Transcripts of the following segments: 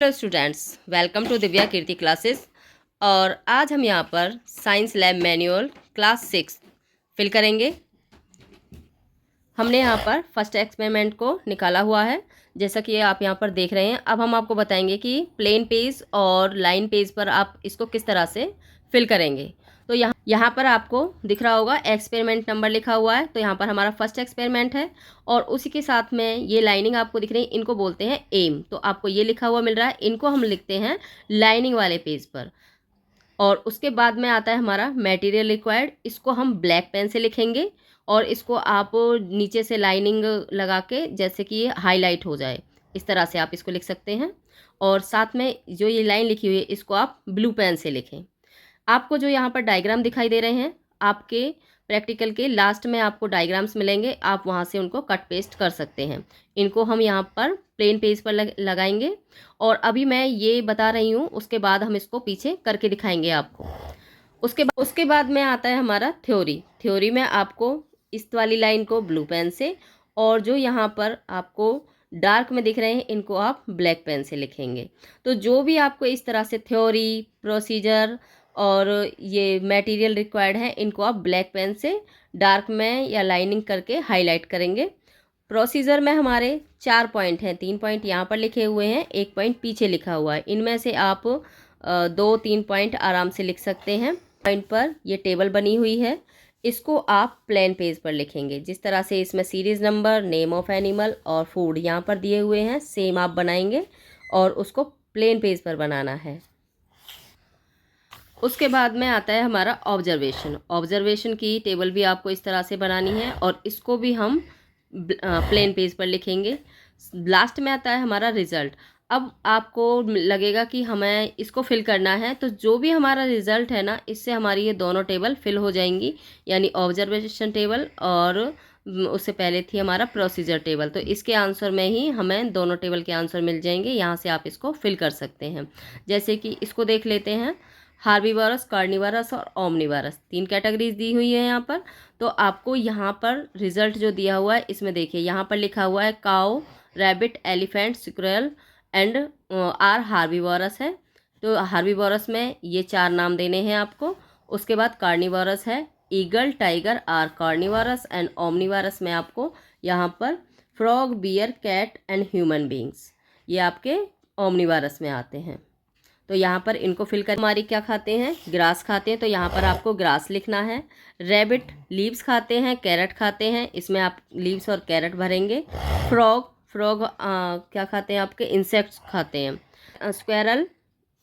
Hello students, welcome to Divya Kirti classes. और आज हम यहाँ पर science lab manual class 6 fill करेंगे। हमने यहाँ पर फर्स्ट एक्सपेरिमेंट को निकाला हुआ है, जैसा कि आप यहाँ पर देख रहे हैं। अब हम आपको बताएंगे कि प्लेन पेज और लाइन पेज पर आप इसको किस तरह से फिल करेंगे। तो यहाँ पर आपको दिख रहा होगा एक्सपेरिमेंट नंबर लिखा हुआ है, तो यहाँ पर हमारा फर्स्ट एक्सपेरिमेंट है और उसी के साथ में ये लाइनिंग आपको दिख रही है, इनको बोलते हैं एम। तो आपको ये लिखा हुआ मिल रहा है, इनको हम लिखते हैं लाइनिंग वाले पेज पर। और उसके बाद में आता है हमारा मटेरियल रिक्वायर्ड, इसको हम ब्लैक पेन से लिखेंगे और इसको आप नीचे से लाइनिंग लगा के जैसे कि ये हाईलाइट हो जाए, इस तरह से आप इसको लिख सकते हैं। और साथ में जो ये लाइन लिखी हुई है इसको आप ब्लू पेन से लिखें। आपको जो यहाँ पर डायग्राम दिखाई दे रहे हैं, आपके प्रैक्टिकल के लास्ट में आपको डायग्राम्स मिलेंगे, आप वहाँ से उनको कट पेस्ट कर सकते हैं। इनको हम यहाँ पर प्लेन पेज पर लगाएंगे और अभी मैं ये बता रही हूँ, उसके बाद हम इसको पीछे करके दिखाएंगे आपको। उसके बाद में आता है हमारा थ्योरी में आपको इस वाली लाइन को ब्लू पेन से और जो यहाँ पर आपको डार्क में दिख रहे हैं इनको आप ब्लैक पेन से लिखेंगे। तो जो भी आपको इस तरह से थ्योरी, प्रोसीजर और ये मटेरियल रिक्वायर्ड है, इनको आप ब्लैक पेन से डार्क में या लाइनिंग करके हाईलाइट करेंगे। प्रोसीजर में हमारे 4 पॉइंट हैं, 3 पॉइंट यहाँ पर लिखे हुए हैं, 1 पॉइंट पीछे लिखा हुआ है। इनमें से आप 2-3 पॉइंट आराम से लिख सकते हैं। पॉइंट पर ये टेबल बनी हुई है, इसको आप प्लेन पेज पर लिखेंगे। जिस तरह से इसमें series number, name of animal और फूड यहाँ पर दिए हुए हैं, सेम आप बनाएंगे और उसको प्लेन पेज पर बनाना है। उसके बाद में आता है हमारा ऑब्जर्वेशन की टेबल भी आपको इस तरह से बनानी है और इसको भी हम प्लेन पेज पर लिखेंगे। लास्ट में आता है हमारा रिज़ल्ट। अब आपको लगेगा कि हमें इसको फिल करना है, तो जो भी हमारा रिज़ल्ट है ना, इससे हमारी ये दोनों टेबल फिल हो जाएंगी, यानी ऑब्जर्वेशन टेबल और उससे पहले थी हमारा प्रोसीजर टेबल। तो इसके आंसर में ही हमें दोनों टेबल के आंसर मिल जाएंगे। यहाँ से आप इसको फिल कर सकते हैं। जैसे कि इसको देख लेते हैं, हार्बीवोरस, कार्निवोरस और ओमनिवोरस 3 कैटेगरीज दी हुई है यहाँ पर। तो आपको यहाँ पर रिजल्ट जो दिया हुआ है, इसमें देखिए यहाँ पर लिखा हुआ है cow, rabbit, elephant, squirrel and are herbivorous है। तो हार्बीवोरस में ये 4 नाम देने हैं आपको। उसके बाद कार्निवोरस है, eagle, tiger are carnivorous and omnivorous में आपको यहाँ पर frog, bear, cat and human beings, ये आपके ओमनिवोरस में आते हैं। तो यहाँ पर इनको फिल कर। हमारी क्या खाते हैं? ग्रास खाते हैं, तो यहाँ पर आपको ग्रास लिखना है। रैबिट लीव्स खाते हैं, कैरेट खाते हैं, इसमें आप लीव्स और कैरेट भरेंगे। फ्रॉग क्या खाते हैं? आपके इंसेक्ट्स खाते हैं। स्क्वेरल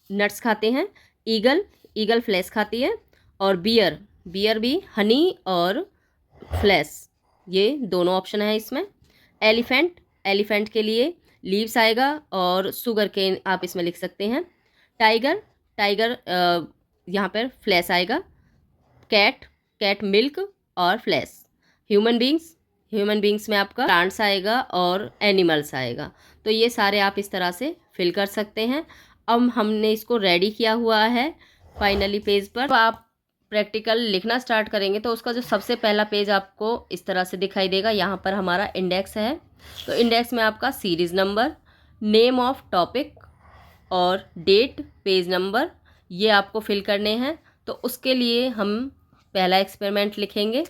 नट्स खाते हैं। ईगल फ्लैश खाती है। और बियर भी हनी और फ्लैश, ये दोनों ऑप्शन है इसमें। एलिफेंट के लिए लीव्स आएगा और शुगर केन आप इसमें लिख सकते हैं। टाइगर यहाँ पर फ्लैश आएगा। कैट मिल्क और फ्लैश। ह्यूमन बींग्स में आपका प्लांट्स आएगा और एनिमल्स आएगा। तो ये सारे आप इस तरह से फिल कर सकते हैं। अब हमने इसको रेडी किया हुआ है फाइनली पेज पर। तो आप प्रैक्टिकल लिखना स्टार्ट करेंगे तो उसका जो सबसे पहला पेज आपको इस तरह से दिखाई देगा। यहाँ पर हमारा इंडेक्स है, तो इंडेक्स में आपका series number, name of topic और डेट, पेज नंबर, ये आपको फिल करने हैं। तो उसके लिए हम पहला एक्सपेरिमेंट लिखेंगे।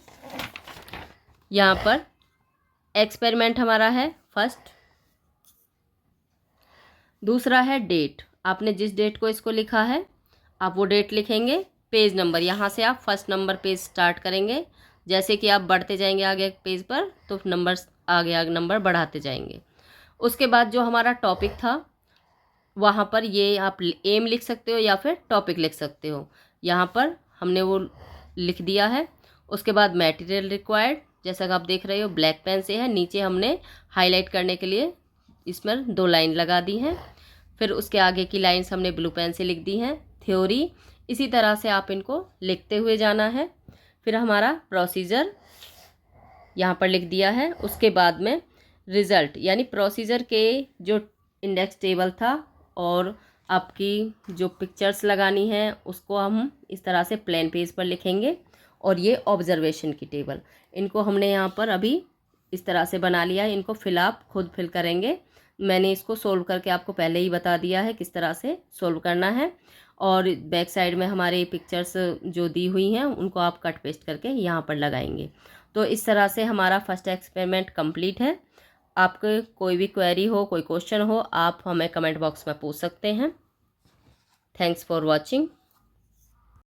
यहाँ पर एक्सपेरिमेंट हमारा है फर्स्ट। दूसरा है डेट, आपने जिस डेट को इसको लिखा है आप वो डेट लिखेंगे। पेज नंबर, यहाँ से आप फर्स्ट नंबर पेज स्टार्ट करेंगे। जैसे कि आप बढ़ते जाएंगे आगे पेज पर तो आगे नंबर बढ़ाते जाएंगे। उसके बाद जो हमारा टॉपिक था वहाँ पर ये आप एम लिख सकते हो या फिर टॉपिक लिख सकते हो। यहाँ पर हमने वो लिख दिया है। उसके बाद मटेरियल रिक्वायर्ड, जैसा कि आप देख रहे हो ब्लैक पेन से है, नीचे हमने हाईलाइट करने के लिए इसमें 2 लाइन लगा दी हैं। फिर उसके आगे की लाइन्स हमने ब्लू पेन से लिख दी हैं। थ्योरी, इसी तरह से आप इनको लिखते हुए जाना है। फिर हमारा प्रोसीजर यहाँ पर लिख दिया है। उसके बाद में रिज़ल्ट, यानी प्रोसीजर के जो इंडेक्स टेबल था और आपकी जो पिक्चर्स लगानी है उसको हम इस तरह से प्लेन पेज पर लिखेंगे। और ये ऑब्जर्वेशन की टेबल, इनको हमने यहाँ पर अभी इस तरह से बना लिया है। इनको आप खुद फिल करेंगे मैंने इसको सोल्व करके आपको पहले ही बता दिया है किस तरह से सोल्व करना है। और बैक साइड में हमारे पिक्चर्स जो दी हुई हैं उनको आप कट पेस्ट करके यहाँ पर लगाएंगे। तो इस तरह से हमारा फर्स्ट एक्सपेरिमेंट कंप्लीट है। आपको कोई भी क्वेरी हो, कोई क्वेश्चन हो, आप हमें कमेंट बॉक्स में पूछ सकते हैं। Thanks for watching.